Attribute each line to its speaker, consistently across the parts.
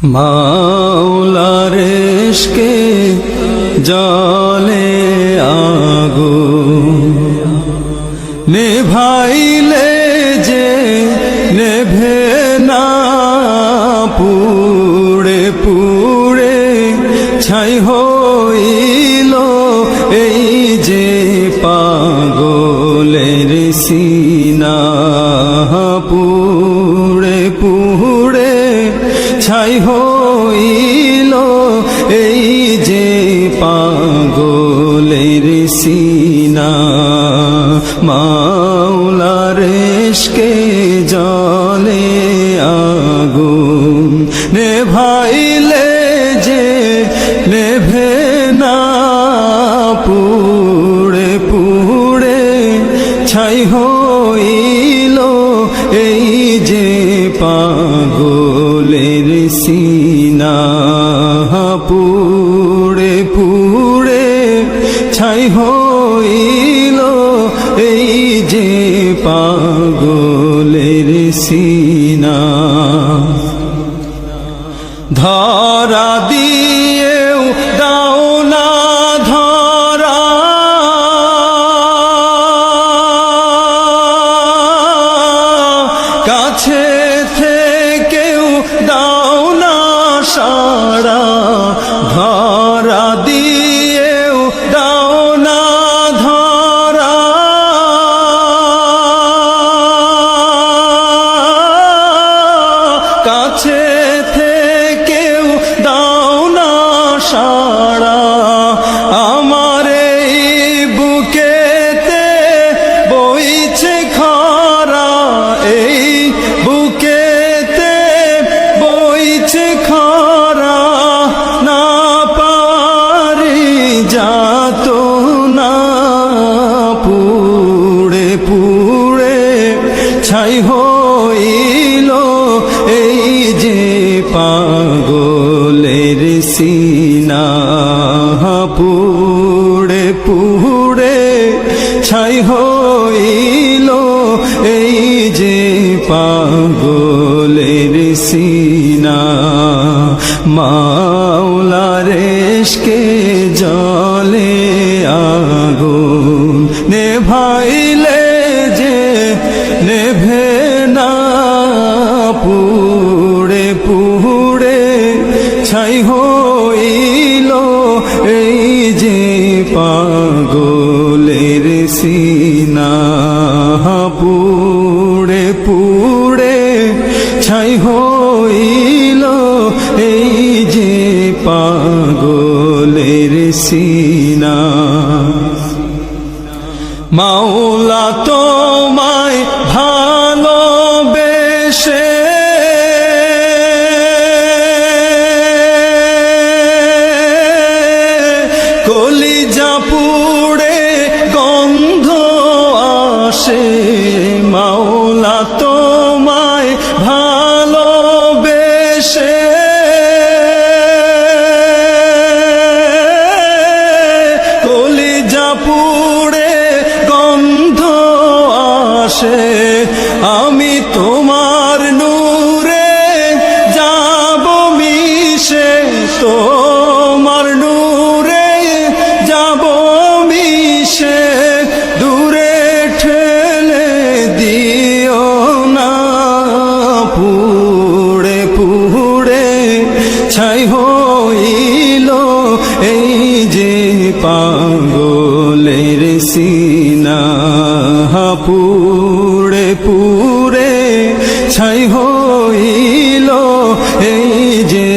Speaker 1: মাওলার ইশকে জলে আগুন নেভাইলে যে নেভে না, পুড়ে পুড়ে ছাই হইল এই যে পাগলের সিনা। পুড়ে পুড়ে ছাই হইল এই যে পাগলের সিনা। মাওলার ইশকে জলে আগুন নেভাইলে যে নেভে না, পুড়ে পুড়ে ছাই হইল এই যে পাগলের সিনা। পুড়ে পুড়ে ছাই হইল এই যে পাগলের সিনা। ধরা দিয়েও দাও না ধরা, কাছে থেকেও দাও না সাড়া। ধরা দিয়েও দাও না ধরা, কাছে থেকেও দাও না সাড়া। আমার এই বুকেতে বইছে খরা, এই বুকেতে বইছে খরা, না পারি যাত না। পুড়ে পুড়ে ছাই হইল এই যে পাগলের সিনা। পুড়ে পুড়ে ছাই হইল এই যে পাগলের সিনা। মাওলার ইশকে জলে আগুন নেভাইলে যে নেভে না, পুড়ে পুড়ে ছাই হইল এই যে পাগলের সিনা। পুড়ে পুড়ে ছাই হইল এই যে পাগলের সিনা। মাওলা তোমায় ভালোবেসে কলিজা পুড়ে গন্ধ আসে। মাওলা তোমায় ভালোবেসে কলিজা পুড়ে গন্ধ আসে। আমি তোমার নূরে যাব মিশে, তোমার নূরে যাব মিশে, দূরে ঠেলে দিও না। পুড়ে পুড়ে ছাই হইল এই যে পাগলের সিনা। পুড়ে পুড়ে ছাই হইল এই যে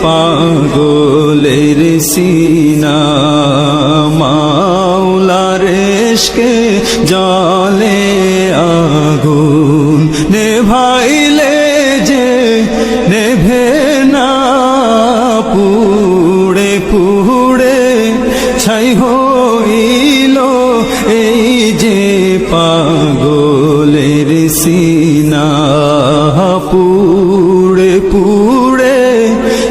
Speaker 1: পাগলের সিনা। মাওলার ইশকে জলে আগুন নেভাইলে যে নেভে না, পুড়ে পুড়ে ছাই হইল এই যে পাগলের সিনা। পুড়ে পুড়ে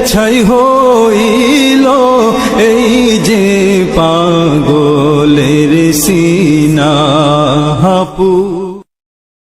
Speaker 1: ছাই হইল এই যে পাগলের সিনা।